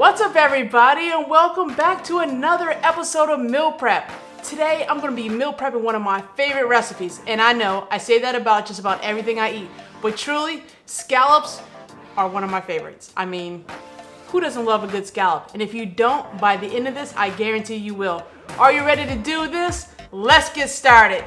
What's up, everybody, and welcome back to another episode of Meal Prep. Today I'm going to be meal prepping one of my favorite recipes, and I know I say that about just about everything I eat, but truly, scallops are one of my favorites. I mean, who doesn't love a good scallop? And if you don't, by the end of this, I guarantee you will. Are you ready to do this? Let's get started.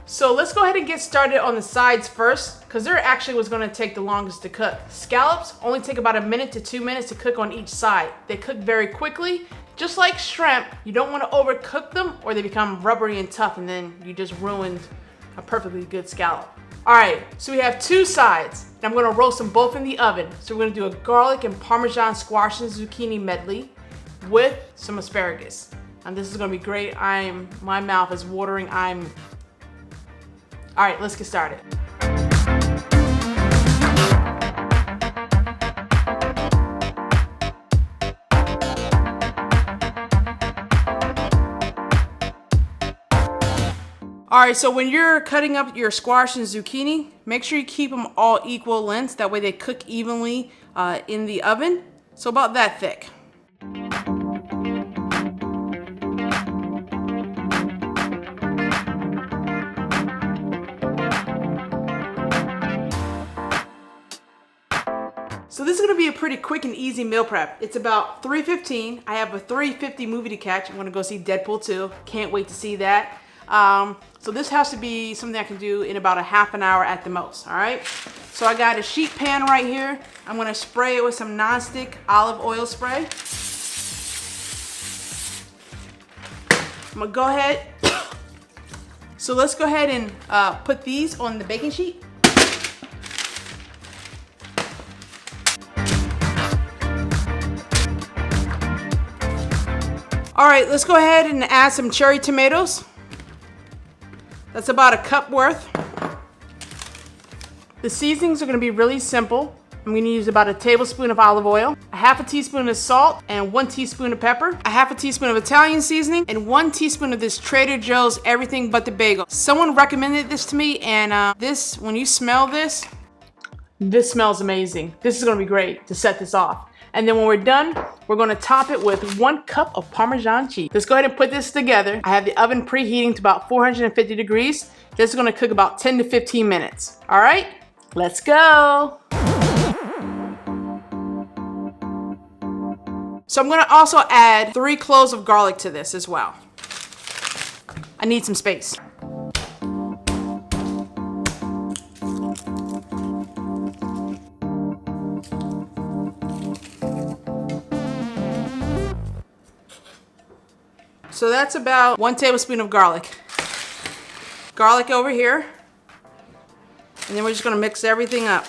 So let's go ahead and get started on the sides first, because they're actually what's going to take the longest to cook. Scallops only take about 1 to 2 minutes to cook on each side. They cook very quickly. Just like shrimp, you don't want to overcook them or they become rubbery and tough and then you just ruined a perfectly good scallop. Alright, so we have two sides and I'm going to roast them both in the oven. So we're going to do a garlic and Parmesan squash and zucchini medley with some asparagus. And this is going to be great. My mouth is watering. Alright, let's get started. Alright, so when you're cutting up your squash and zucchini, make sure you keep them all equal lengths. That way they cook evenly in the oven. So about that thick. So this is going to be a pretty quick and easy meal prep. It's about 3:15. I have a 3:50 movie to catch. I'm going to go see Deadpool 2. Can't wait to see that. So this has to be something I can do in about a half an hour at the most. All right. So I got a sheet pan right here. I'm going to spray it with some nonstick olive oil spray. I'm going to go ahead. So let's go ahead and put these on the baking sheet. All right, let's go ahead and add some cherry tomatoes. That's about a cup worth. The seasonings are gonna be really simple. I'm gonna use about a tablespoon of olive oil, a half a teaspoon of salt, and 1 teaspoon of pepper, a half a teaspoon of Italian seasoning, and 1 teaspoon of this Trader Joe's Everything But the Bagel. Someone recommended this to me, and when you smell this smells amazing. This is gonna be great to set this off. And then when we're done, we're gonna top it with 1 cup of Parmesan cheese. Let's go ahead and put this together. I have the oven preheating to about 450 degrees. This is gonna cook about 10 to 15 minutes. All right, let's go. So I'm gonna also add 3 cloves of garlic to this as well. I need some space. So that's about 1 tablespoon of garlic. Garlic over here. And then we're just gonna mix everything up.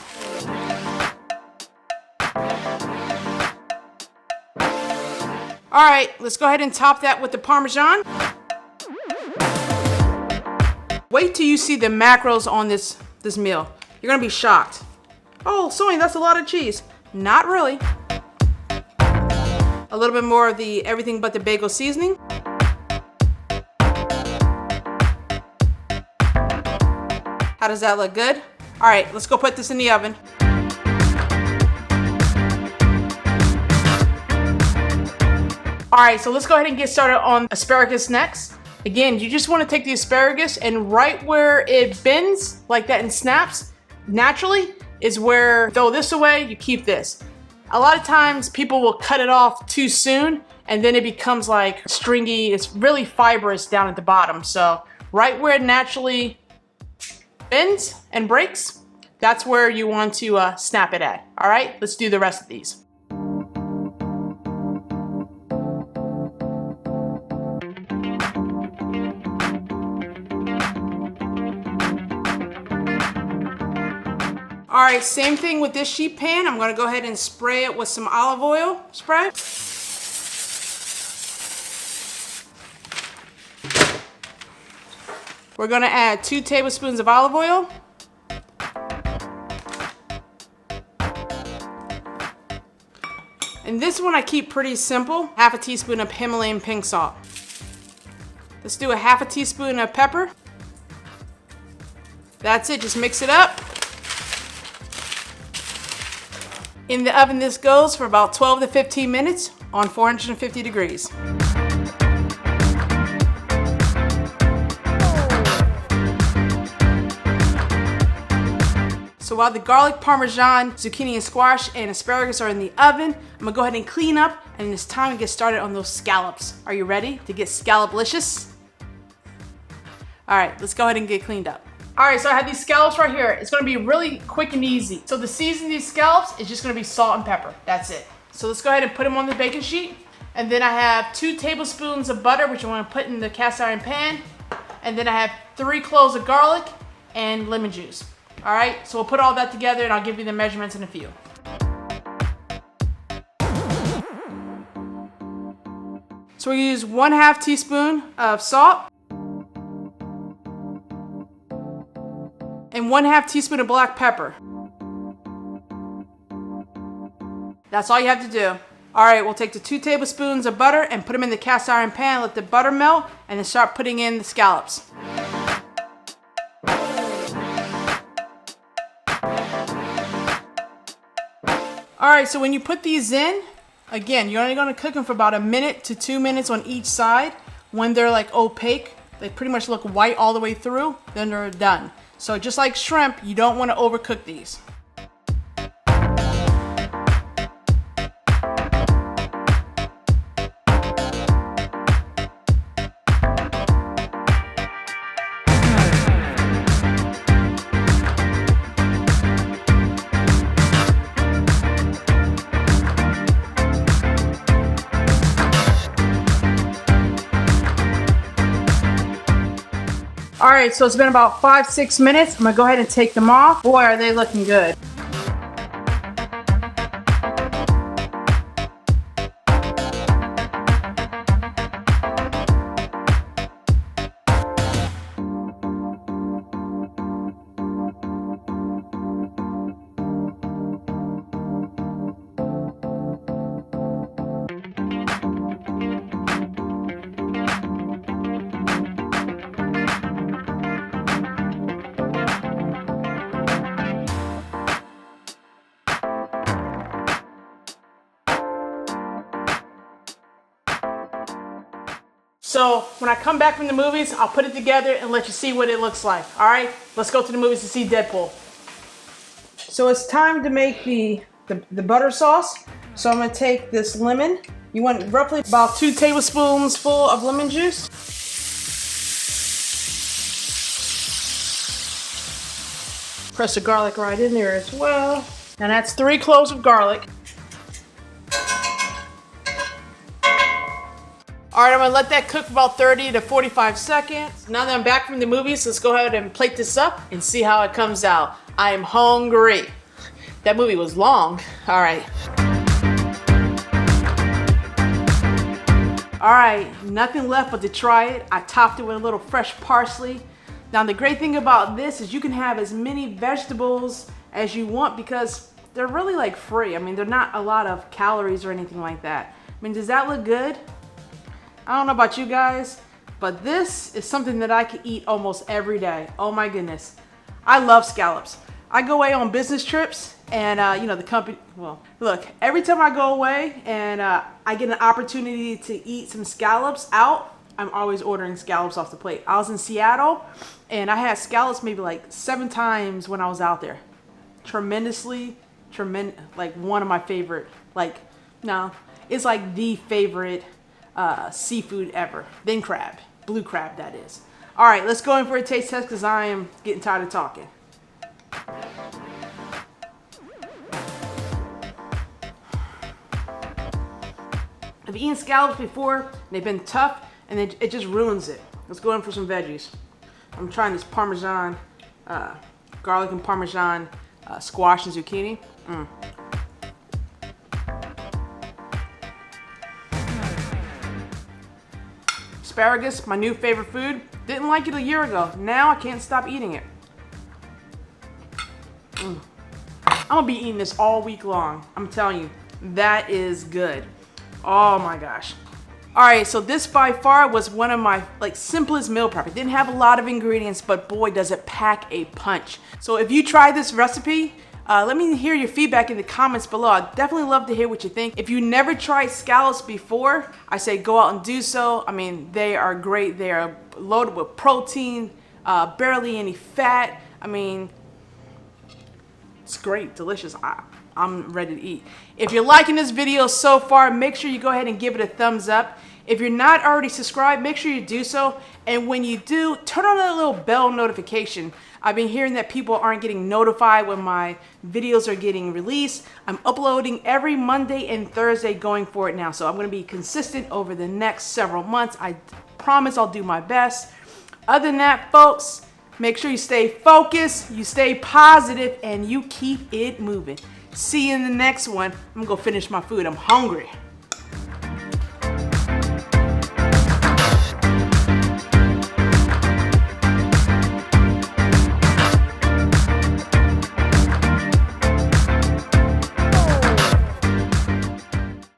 All right, let's go ahead and top that with the Parmesan. Wait till you see the macros on this meal. You're gonna be shocked. Oh, Sonya, that's a lot of cheese. Not really. A little bit more of the Everything But the Bagel seasoning. How does that look? Good? All right, let's go put this in the oven. All right, so let's go ahead and get started on asparagus next. Again, you just want to take the asparagus and right where it bends like that and snaps naturally is where, throw this away, you keep this. A lot of times people will cut it off too soon and then it becomes like stringy. It's really fibrous down at the bottom. So right where it naturally bends and breaks, that's where you want to snap it at. All right, let's do the rest of these. All right, same thing with this sheet pan. I'm gonna go ahead and spray it with some olive oil spray. We're gonna add 2 tablespoons of olive oil. And this one I keep pretty simple. Half a teaspoon of Himalayan pink salt. Let's do a half a teaspoon of pepper. That's it, just mix it up. In the oven this goes for about 12 to 15 minutes on 450 degrees. So while the garlic, Parmesan, zucchini and squash and asparagus are in the oven, I'm gonna go ahead and clean up, and it's time to get started on those scallops. Are you ready to get scallop-licious? All right, let's go ahead and get cleaned up. All right, so I have these scallops right here. It's gonna be really quick and easy. So the season of these scallops is just gonna be salt and pepper. That's it. So let's go ahead and put them on the baking sheet. And then I have 2 tablespoons of butter, which I wanna put in the cast iron pan. And then I have 3 cloves of garlic and lemon juice. All right, so we'll put all that together and I'll give you the measurements in a few. So we use 1/2 teaspoon of salt and 1/2 teaspoon of black pepper. That's all you have to do. All right, we'll take the 2 tablespoons of butter and put them in the cast iron pan, let the butter melt, and then start putting in the scallops. All right, so when you put these in, again, you're only gonna cook them for about 1 minute to 2 minutes on each side. When they're like opaque, they pretty much look white all the way through, then they're done. So just like shrimp, you don't wanna overcook these. All right, so it's been about 5-6 minutes. I'm gonna go ahead and take them off. Boy, are they looking good. So when I come back from the movies, I'll put it together and let you see what it looks like. All right, let's go to the movies to see Deadpool. So it's time to make the butter sauce. So I'm gonna take this lemon. You want roughly about 2 tablespoons full of lemon juice. Press the garlic right in there as well. And that's 3 cloves of garlic. All right, I'm gonna let that cook for about 30 to 45 seconds. Now that I'm back from the movies, let's go ahead and plate this up and see how it comes out. I am hungry. That movie was long. All right. All right, nothing left but to try it. I topped it with a little fresh parsley. Now the great thing about this is you can have as many vegetables as you want because they're really like free. I mean, they're not a lot of calories or anything like that. I mean, does that look good? I don't know about you guys, but this is something that I could eat almost every day. Oh my goodness. I love scallops. I go away on business trips and you know, the company, well, look, every time I go away and I get an opportunity to eat some scallops out, I'm always ordering scallops off the plate. I was in Seattle and I had scallops maybe like 7 times when I was out there. Tremendously, like one of my favorite, like, no, it's like the favorite seafood ever. Then crab, blue crab that is. All right, let's go in for a taste test because I am getting tired of talking. I've eaten scallops before, they've been tough and it just ruins it. Let's go in for some veggies. I'm trying this Parmesan, garlic and Parmesan squash and zucchini. Asparagus, my new favorite food. Didn't like it a year ago. Now I can't stop eating it. I'm gonna be eating this all week long. I'm telling you, That is good. Oh my gosh. All right, so this by far was one of my simplest meal prep. It didn't have a lot of ingredients, but boy, does it pack a punch. So if you try this recipe, let me hear your feedback in the comments below. I'd definitely love to hear what you think. If you never tried scallops before, I say go out and do so. I mean, they are great. They are loaded with protein, barely any fat. I mean, it's great, delicious. I'm ready to eat. If you're liking this video so far, make sure you go ahead and give it a thumbs up. If you're not already subscribed, make sure you do so. And when you do, turn on that little bell notification. I've been hearing that people aren't getting notified when my videos are getting released. I'm uploading every Monday and Thursday going forward now. So I'm going to be consistent over the next several months. I promise I'll do my best. Other than that, folks, make sure you stay focused, you stay positive, and you keep it moving. See you in the next one. I'm gonna go finish my food. I'm hungry.